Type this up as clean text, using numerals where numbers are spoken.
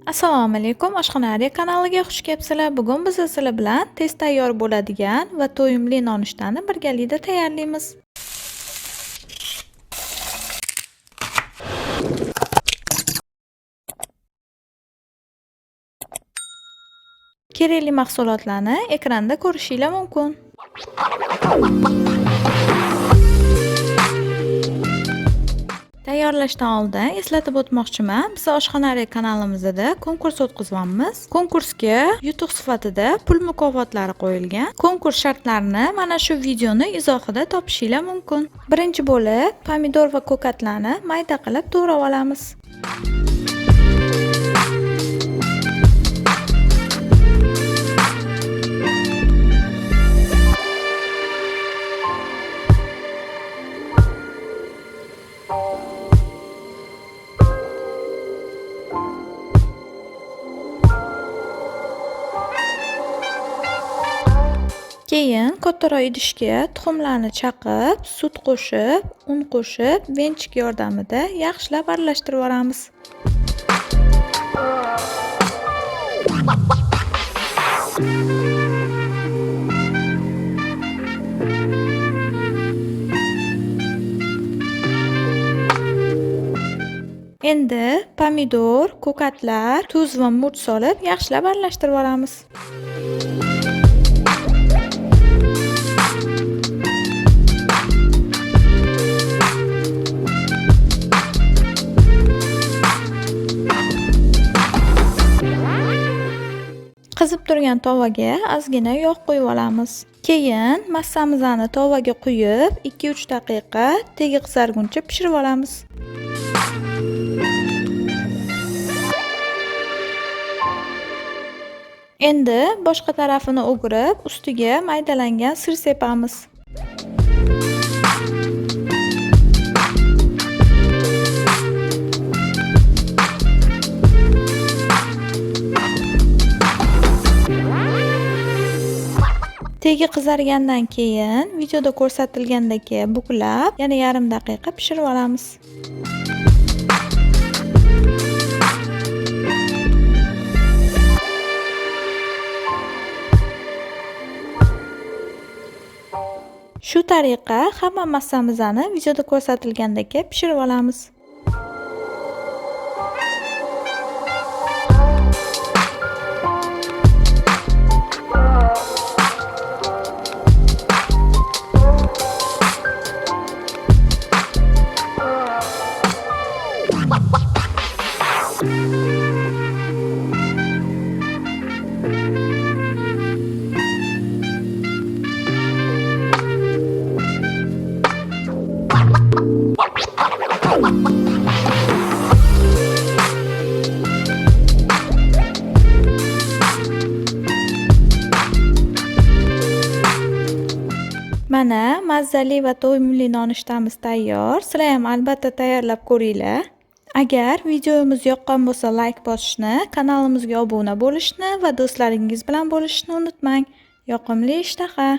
Assalomu alaykum, Oshxona Arya kanaliga xush kelibsizlar. Bugun biz sizlar bilan tez tayyor bo'ladigan va to'yimli nonushtani birgalikda tayyorlaymiz. Kerakli mahsulotlarni ekranda ko'rishingiz mumkin. Tayyorlashdan oldin eslatib o'tmoqchiman. Biz Oshxona Arya kanalimizda konkurs o'tkazamiz. Konkursga yutuq sifatida pul mukofotlari qo'yilgan. Konkurs shartlarini mana shu videoni izohida topishingiz mumkin. Birinchi bo'lib, pomidor va ko'katlarni mayda qilib to'g'rab olamiz. Keyin kattaroq idishga tuxumlarni chaqib, sut qo'shib, un qo'shib, venchik yordamida yaxshilab aralashtirib olamiz. Endi pomidor, ko'katlar, tuz va murch solib yaxshilab aralashtirib olamiz. Qizib turgan tovaga ozgina yog' qo'yib olamiz. Keyin massamizni tovaga quyib, 2-3 daqiqa tegi qizarguncha pishirib olamiz. Endi boshqa tarafini o'girib, ustiga maydalangan sir sepamiz. Tegi qizargandan keyin videoda ko'rsatilgandek buklab, yana yarim daqiqa pishirib olamiz. Shu tariqa hamma massamizni videoda ko'rsatilgandek pishirib olamiz. Mana mazali va to'yimli nonushtamiz tayyor. Sizlar ham albatta tayyorlab ko'ringlar. Agar videomiz yoqqan bo'lsa, like bosishni, kanalimizga obuna bo'lishni va do'stlaringiz bilan bo'lishni unutmang. Yoqimli ishtaha!